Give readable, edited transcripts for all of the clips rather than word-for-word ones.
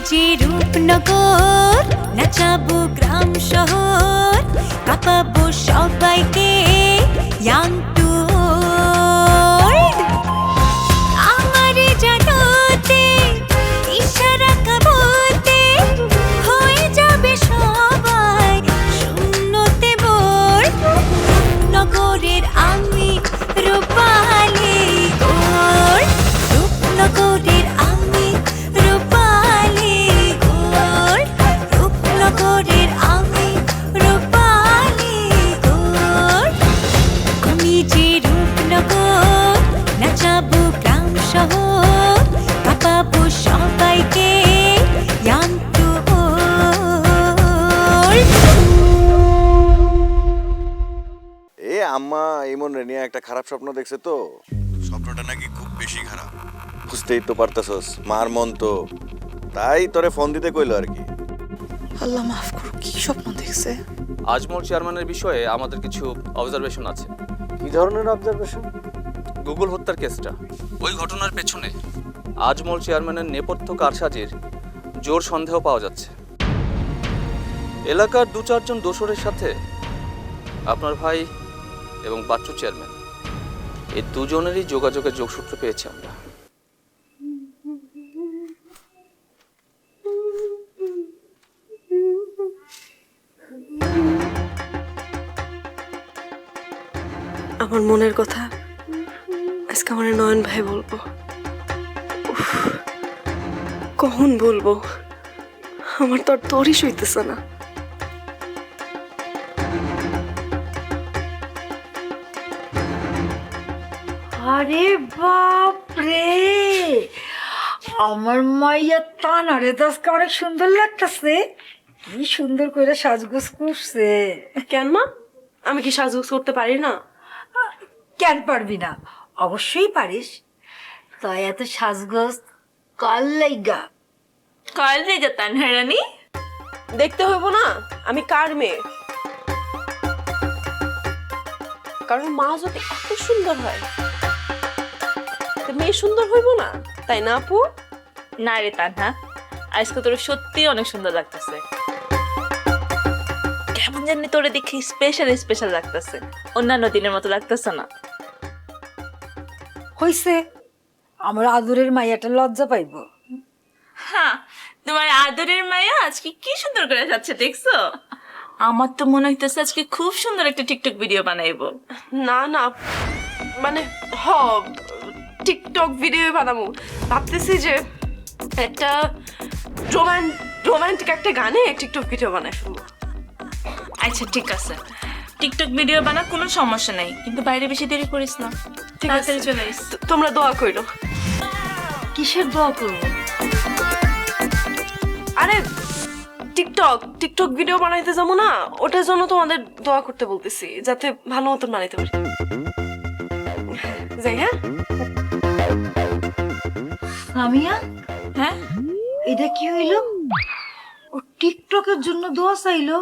যে রূপনগর, নাচাবো গ্রাম শহর, কাঁপাবো সবাইকে ইয়াং টু ওল্ড। আমারে জানাতে ইশারা কাবতে হয়ে যাবে সবাই শূন্যতে বোর। নগরের আমি রূপালী গোর, রূপনগরের আমি রূপালী গোর, রূপনগরের আমি রূপালী গোর। আমি যে রূপনগর, নাচাবো গ্রাম শহর, কাঁপাবো সবাইকে ইয়াং টু ওল্ড। এ আম্মা ইমন রে নিয়ে একটা খারাপ স্বপ্ন দেখছে তো, স্বপ্নটা নাকি খুব বেশি খারাপ, বুঝতেই তো পারতাছস, মার মন তো, তাই তোরে ফোন দিতে কইলো আর কি। আল্লাহ মাফ করো, কি স্বপ্ন দেখছে? আজমল চেয়ারম্যানের বিষয়ে আমাদের কিছু অবজারভেশন আছে। কি ধরনের অবজারভেশন? গুগল হত্যার কেসটা, ওই ঘটনার পেছনে আজমল চেয়ারম্যানের নেপথ্য কারসাজির জোর সন্দেহ পাওয়া যাচ্ছে। এলাকার 2-4 জন দোসরের সাথে আপনার ভাই এবং বাচ্চু চেয়ারম্যান, এই দুজনেরই যোগাযোগের যোগসূত্র পেয়েছি আমরা। আমার মনের কথা আজকে আমার নয়ন ভাই বলবো। উফ, কখন বলবো? আমার তো আর তরি সইতেছে না। আরে বাপ রে, আমার মাইয়া তানারে তো আজকে অনেক সুন্দর লাগতেছে। কি সুন্দর করে সাজগোজ করছে। কেন মা, আমি কি সাজগোজ করতে পারি না? কেন পারবি না? অবশ্যই পারিস। তো এত সাজগোজ কাল লাইগা? কাল রেগে তানহা রানী, দেখতে হইব না আমি কার মেয়ে। কারণ মা যদি এত সুন্দর হয়, তো মেয়ে সুন্দর হইব না, তাই না আপু? না রে তানহা, আজকে তোর সত্যি অনেক সুন্দর লাগতেছে। কেমন জানি তোরে দেখি স্পেশাল স্পেশাল লাগতেছে, অন্যান্য দিনের মতো লাগতেছে না। হইছে, আমার আদরের মাইয়াটা লজ্জা পাইব। হ্যাঁ, তোমার আদরের মায়া আজকে কি সুন্দর করে যাচ্ছে দেখছো? আমার তো মনে হইতেছে আজকে খুব সুন্দর একটা টিকটক ভিডিও বানাইবো। না না, মানে টিকটক ভিডিও বানাবো ভাবতেছি যে একটা রোমান্টিক একটা গানে টিকটক ভিডিও বানাই ফেলবো। আচ্ছা ঠিক আছে, টিকটক ভিডিও বানা, কোনো সমস্যা নাই, কিন্তু বাইরে বেশি দেরি করিস না। ঠিক আছে, তাড়াতাড়ি চলে আইস। তোমরা দোয়া করো। কিসের দোয়া করবো? আরে টিকটক ভিডিও বানাইতে যাবো না, ওটার জন্য তোমাদের দোয়া করতে বলতেছি, যাতে ভালো মতন বানাইতে পারি। যাই, হ্যাঁ? সামিয়া, হ্যাঁ, এটা কি হইলো? ও টিকটকের জন্য দোয়া চাইলো?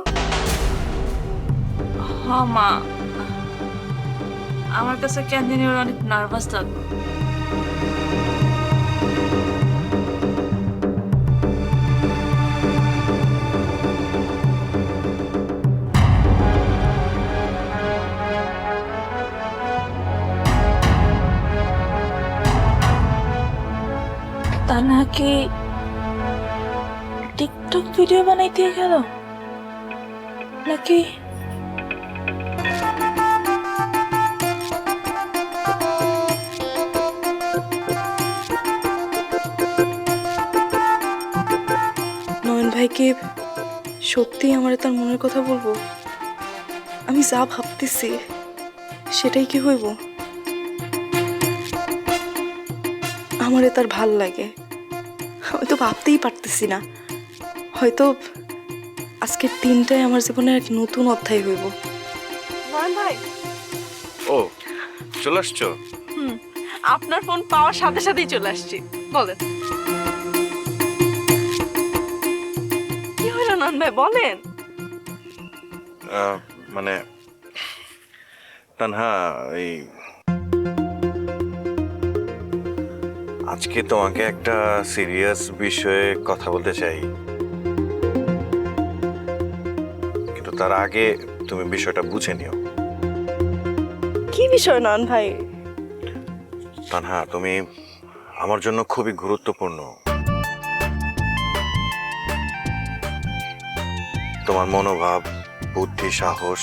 হ্যাঁ মা, আমার কাছে কেন জানি ওর অনেক নার্ভাস লাগলো। তা নাকি টিকটক ভিডিও বানাইতে গেল নাকি? নয়ন ভাইকে সত্যি আমার তার মনের কথা বলবো? আমি যা ভাবতেছি সেটাই কি হইব? আমারে তার ভাল লাগে, আমি তো ভাবতেই পারতেছি না। হয়তো আজকের দিনটাই আমার জীবনের এক নতুন অধ্যায় হইব। নয়ন ভাই, ও চলে আসছো? আপনার ফোন পাওয়ার সাথে সাথেই চলে আসছি। বলেন কি হইল নয়ন ভাই, বলেন। মানে তানহা, এই আজকে তোমাকে একটা সিরিয়াস বিষয়ে কথা বলতে চাই, কিন্তু তার আগে তুমি বিষয়টা বুঝে নিও। কি বিষয় নন ভাই? তানহা, তুমি আমার জন্য খুবই গুরুত্বপূর্ণ। তোমার মনোভাব, বুদ্ধি, সাহস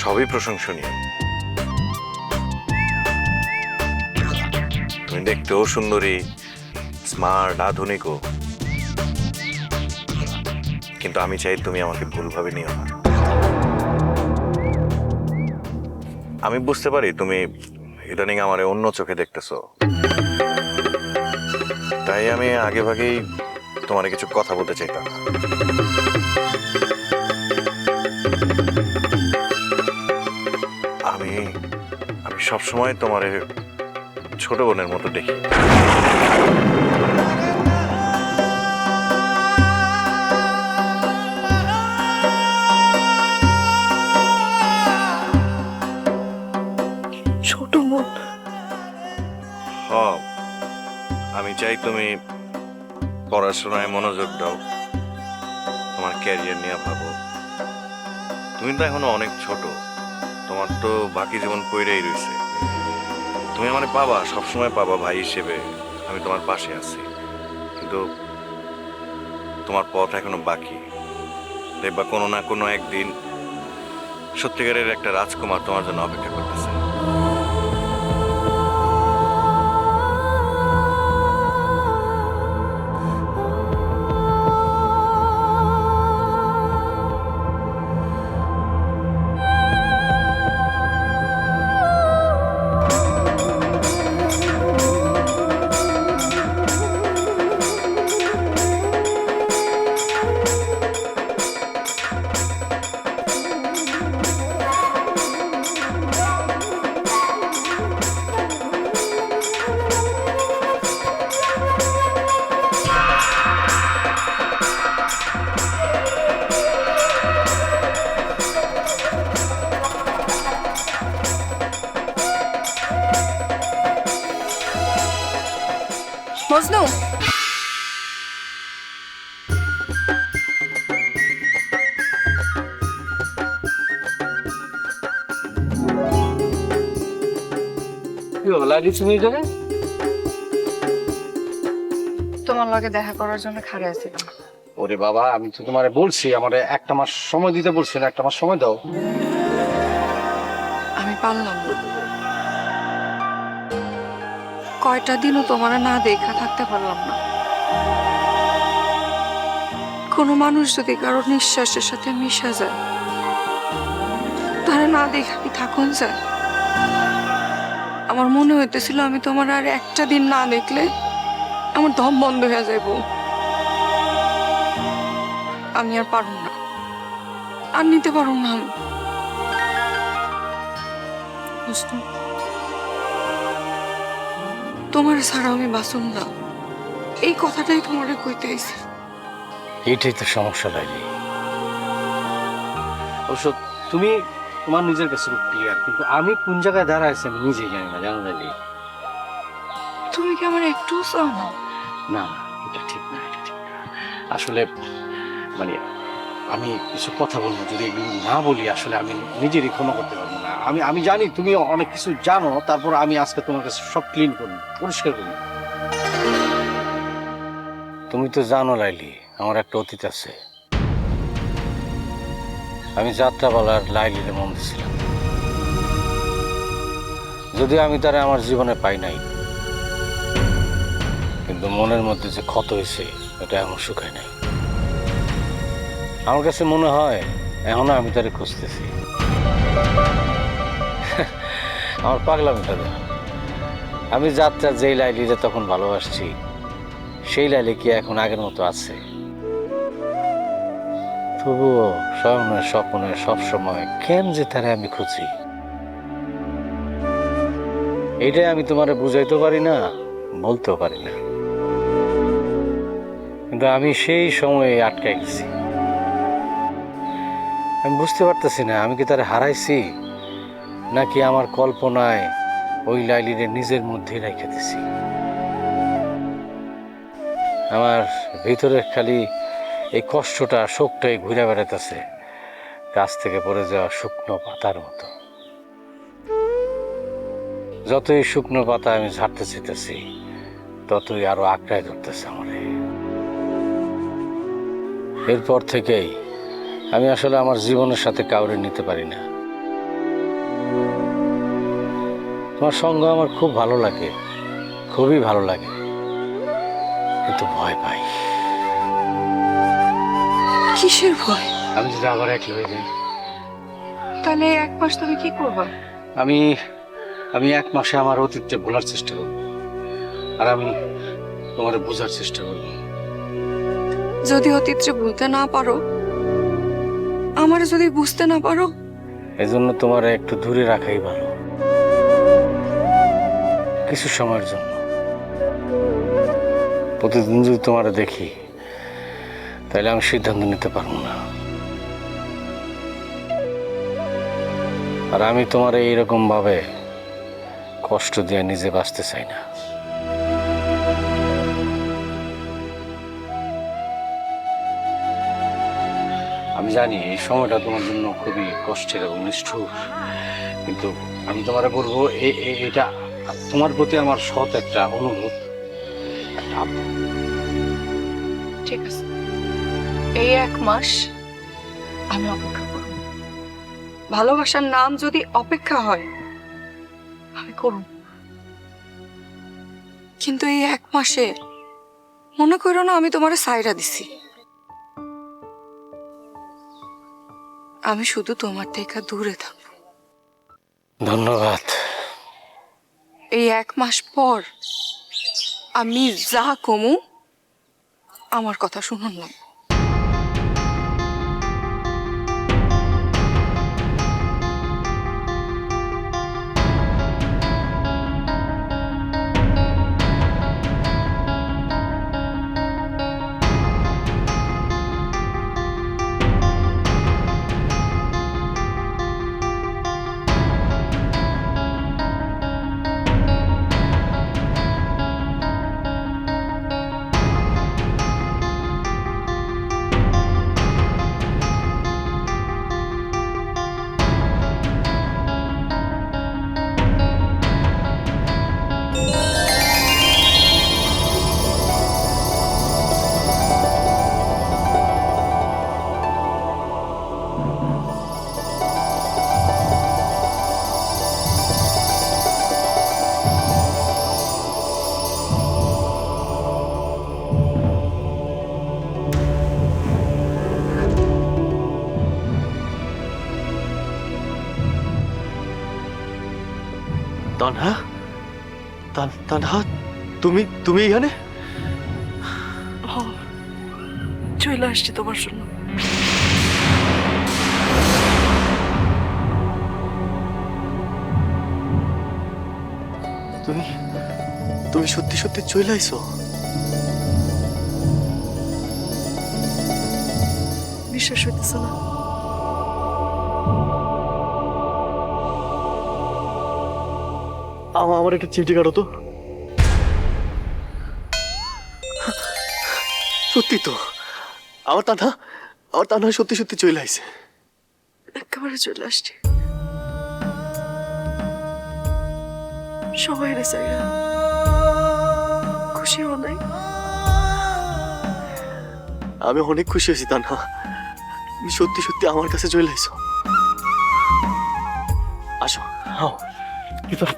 সবই প্রশংসনীয়। তুমি দেখতেও সুন্দরী, স্মার্ট, আধুনিকও। কিন্তু আমি চাই তুমি আমাকে ভুলভাবে নিও না। আমি বুঝতে পারি তুমি ইদানিং আমার অন্য চোখে দেখতেছো, তাই আমি আগে ভাগেই তোমার কিছু কথা বলতে চাইতাম না। আমি আমি সবসময় তোমার ছোট বোনের মতো দেখি। ছোট বোন? হ্যাঁ, আমি চাই তুমি পড়াশোনায় মনোযোগ দাও, তোমার ক্যারিয়ার নিয়ে ভাবো। তুমি তো এখনো অনেক ছোট, তোমার তো বাকি জীবন পড়েই রয়েছে। তুমি আমার পাবা, সবসময় পাবা ভাই হিসেবে, আমি তোমার পাশে আছি। কিন্তু তোমার পথ এখনো বাকি। দেখবা কোনো না কোনো একদিন সত্যিকারের একটা রাজকুমার তোমার জন্য অপেক্ষা করতেছে। মজনু, তোমার লগে দেখা করার জন্য খাড়ে আছিলাম। ওরে বাবা, আমি তো তোমারে বলছি আমারে একটা মাস সময় দিতে বলছি না, একটা মাস সময় দাও। আমি পারলাম না, কয়টা দিনও তোমার না দেখা থাকতে পারলাম না। কোনো মানুষ যদি কারো নিঃশ্বাসের সাথে মিশা যায়, তারা না দেখা কি থাকুন যায়? আমার মনে হইতেছিল আমি তোমার আর একটা দিন না দেখলে আমার দম বন্ধ হয়ে যাইব। আমি আর পারুম না, আর নিতে পারুম না আমি। বুঝতো, তোমার ছাড়া আমি বাঁচুম না, এই কথাটাই তোমারে কইতে আইছি। এইটাই তো সমস্যা লাইলি। অবশ্য তুমি তোমার নিজের কাছে খুব ক্লিয়ার, কিন্তু আমি কোন জায়গায় দাঁড়ায় আছি আমি নিজেই জানি না, জানো লাইলি? তুমি কি আমার একটু চাও না? না না, এটা ঠিক না, এটা ঠিক না। আসলে মানে আমি কিছু কথা বলবো, যদি এগুলো না বলি আসলে আমি নিজেরই ক্ষমা করতে পারবো না। আমি জানি তুমি অনেক কিছু জানো, তারপর আমি আজকে তোমার কাছে সব ক্লিন করবো, পরিষ্কার করবো। তুমি তো জানো লাইলি, আমার একটা অতীত আছে। আমি যাত্রাপালার লাইলিরে মন দিছিলাম, যদিও আমি তারা আমার জীবনে পাই নাই, কিন্তু মনের মধ্যে যে ক্ষত হয়েছে এটা এমন শুকায় নাই। আমার কাছে মনে হয় এখনো আমি তারে খুঁজতেছি। আমার পাগলামিটা দেখ, আমি যাত্রা যেই লাইলিরে তখন ভালোবাসছি, সেই লাইলি কি এখন আগের মতো আছে? তবুও স্বপ্নে স্বপ্নে সবসময় কেন যে তারে আমি খুঁজি, এইটাই আমি তোমারে বুঝাইতে পারি না, বলতেও পারি না। কিন্তু আমি সেই সময়ে আটকাই গেছি। আমি বুঝতে পারতেছি না আমি কি তারে হারাইছি, নাকি আমার কল্পনায় ওই লাইলিরে নিজের মধ্যেই রেখে দিছি। আমার ভিতরে খালি এই কষ্টটা শোকটাই ঘুরে বেড়াতেছে গাছ থেকে পড়ে যাওয়া শুকনো পাতার মতো। যতই শুকনো পাতা আমি ঝাড়তে চাইতেছি ততই আরো আঁকড়ায় ধরতেছে আমারে। এরপর থেকেই আমি আসলে আমার জীবনের সাথে কাউরে নিতে পারি না। তোমার সঙ্গ আমার খুব ভালো লাগে, খুবই ভালো লাগে, কিন্তু ভয় পাই। কিসের ভয়? আমি যদি আবার একলা হয়ে যাই, তাহলে 1 মাস তুমি কি করবা? আমি আমি 1 মাসে আমার অতীতটা ভোলার চেষ্টা করব, আর আমি তোমার বোঝার চেষ্টা করব। যদি অতীতরে ভুলতে না পারো, আমার যদি বুঝতে না পারো, এজন্য তোমার একটু দূরে রাখাই ভালো, কিছু সময়ের জন্য। প্রতিদিন যদি তোমার দেখি তাহলে আমি সিদ্ধান্ত নিতে পারবো না। আর আমি তোমার এইরকম ভাবে কষ্ট দিয়ে নিজে বাঁচতে চাই না। আমি জানি এই সময়টা তোমার জন্য খুবই কষ্টের এবং নিষ্ঠুর, কিন্তু আমি তোমার বলবো এটা তোমার প্রতি আমার সৎ একটা অনুরোধ। ঠিক আছে, এই 1 মাস আমি অপেক্ষা করব। ভালোবাসার নাম যদি অপেক্ষা হয় আমি করব, কিন্তু এই 1 মাসে মনে করো না আমি তোমারে সাইরা দিছি। আমি শুধু তোমার থেকে দূরে থাকবো। ধন্যবাদ। এই 1 মাস পর আমি যা কমু আমার কথা শুনুন না। তানহা, তানহা, তুমি এখানে? চলে আসছি তোমার জন্য। তুমি সত্যি সত্যি চলে আইছো? বিশ্বাস হইতেছে না। আমার একটা চিমটি কাটো তো। সত্যি তো, আমার তানহা সত্যি সত্যি চলে আইছে। একেবারে চলে আসছি। সবাই রে চাইরা খুশি হও নাই? আমি অনেক খুশি হয়েছি তানহা, তুমি সত্যি সত্যি আমার কাছে চলে আইছো। আসো,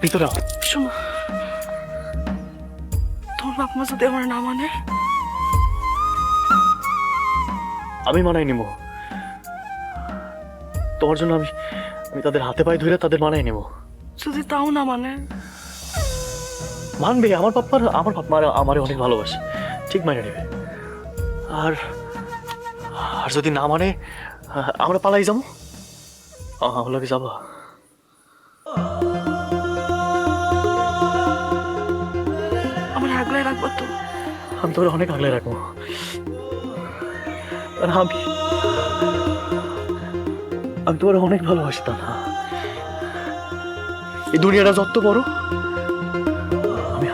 ভিতরে আও। শোনো, তোর বাপ মা যদি আমার না মানে? আমি মানাই নিব তোমার জন্য। আমি তাদের হাতে পায়ে ধরে তাদের মানাই নেব। যদি তাও না মানে? মানবে, আমার পাপ্পা আমারে অনেক ভালোবাসে, ঠিক মানে নেবে। আর যদি না মানে আমরা পালাই যাবো। আমরা কি যাবো? আমার আগলায় রাখবো তো? আমি তোর অনেক আগলে রাখবো। আর আমি তোমার অনেক ভালোবাসতাম। এই দুনিয়াটা যত বড়,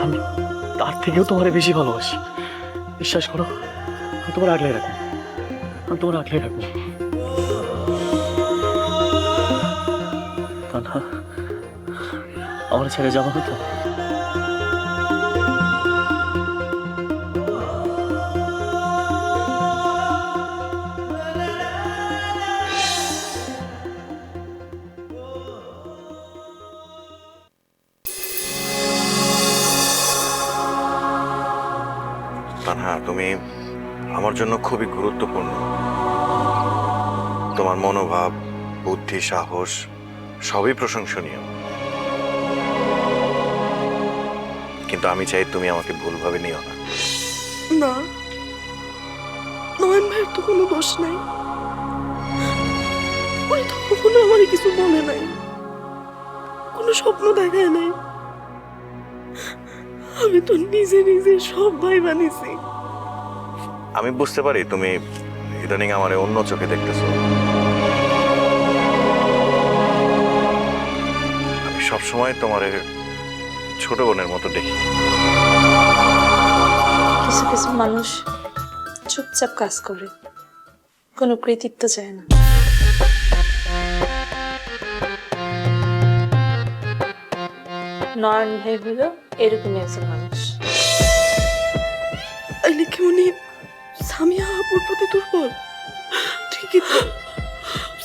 আমি তার থেকেও তোমারে বেশি ভালোবাসি। বিশ্বাস করো, আমি তোমার আগলে রাখবো, আমি তোমার আগলে রাখবো। তানহা, আমার ছেড়ে যাবো না তো? তানহা, তুমি আমার জন্য খুবই গুরুত্বপূর্ণ। তোমার মনোভাব, বুদ্ধি, সাহস সবই প্রশংসনীয়, কিন্তু আমি চাই তুমি আমাকে ভুলভাবে নিও না। না, নয়ন ভাইয়ের তো কোনো দোষ নাই। উনি তো কখনো আমার কিছু বলে নাই, কোনো স্বপ্ন দেখায় নাই। আমি তো নিজে নিজে সব ভাই বানিয়েছি। আমি বুঝতে পারি তুমি ইদানিং আমার অন্য চোখে দেখতেছো। আমি সবসময় তোমার ছোট বোনের মতো দেখি। কিছু কিছু মানুষ চুপচাপ কাজ করে, কোনো কৃতিত্ব চায় না। নয়ন ভাই হলো এরকমই একজন মানুষ। তাইলে কি উনি সামিয়া আপুর প্রতি দুর্বল? ঠিকই তো,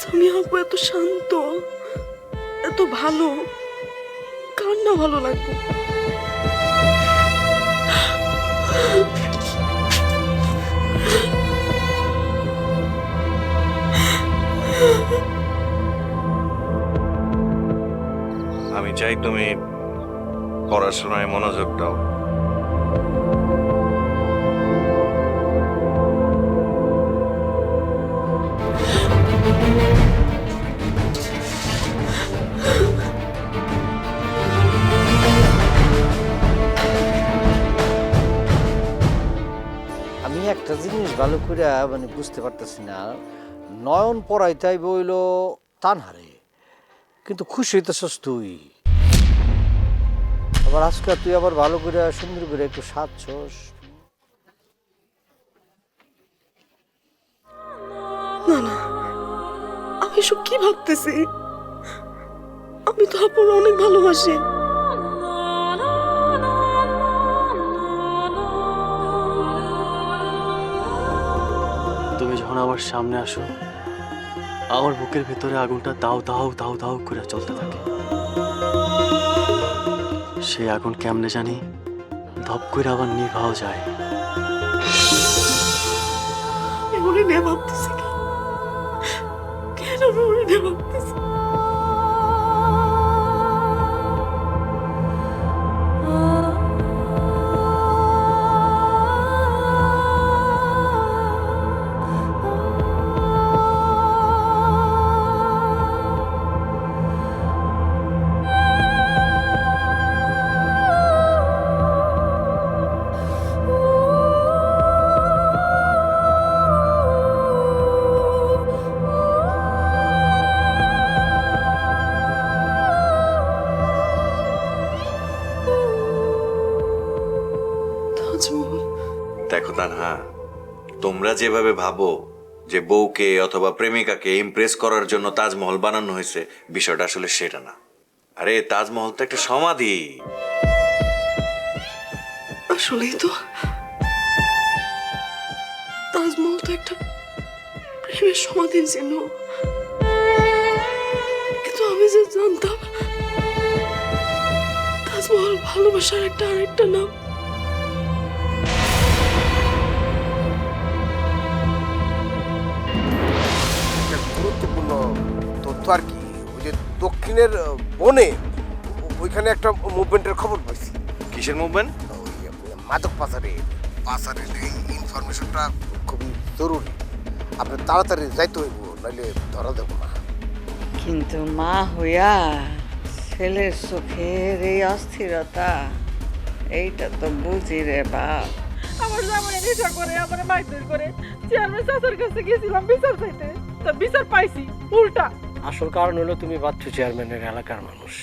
সামিয়া আপু এত শান্ত, এত ভালো, কার না ভালো লাগবে? আমি চাই তুমি পড়াশোনায় মনোযোগ দাও। আমি একটা জিনিস ভালো করে মানে বুঝতে পারতেছি না, নয়ন পড়াইতে বইল তানহারে, কিন্তু খুশি হইতেছস তুই। আবার আজকে তুই আবার ভালো করে সুন্দর করে একটু সাজছস। না না, আমি এসব কি ভাবতেছি? আমি তো আপুর অনেক ভালোবাসি। তুমি যখন আমার সামনে আসো, আমার বুকের ভেতরে আগুনটা দাও দাও দাও দাও করে চলতে থাকে। সেই আগুন কেমনে জানি ধপ করে আবার নিভাও যায়। ওরে নিয়ে ভাবতেছি কেন আমি ওরে নিয়ে ভাবতেছি? দেখো তানহা, তোমরা যেভাবে ভাবো যে বউকে অথবা প্রেমিকাকে ইমপ্রেস করার জন্য তাজমহল বানানো হয়েছে, বিষয়টা আসলে সেটা না। আরে তাজমহল তো একটা সমাধি। আসলেই তো তাজমহল তো একটা প্রেমের সমাধির চিহ্ন, কিন্তু আমি যে জানতাম তাজমহল ভালোবাসার একটা আরেকটা নাম। গুরুত্বপূর্ণ তথ্য আর কি, ওই যে দক্ষিণের বনে ওইখানে একটা মুভমেন্টের খবর পাইছি। কিসের মুভমেন্ট? মাদক পাচারের এই ইনফরমেশনটা খুবই জরুরি। আপনার তাড়াতাড়ি যাইতে হইব, নাহলে ধরা দেবো না। কিন্তু মা হইয়া ছেলের চোখের এই অস্থিরতা, এইটা তো বুঝি রে বাপ। আমার জামাই নেশা করে, আমার মারধর করে। চেয়ারম্যান চাচার কাছে গেছিলাম বিচার চাইতে, তা বিচার পাইছি উল্টা। আসল কারণ হলো তুমি বাচ্চু চেয়ারম্যানের এলাকার মানুষ।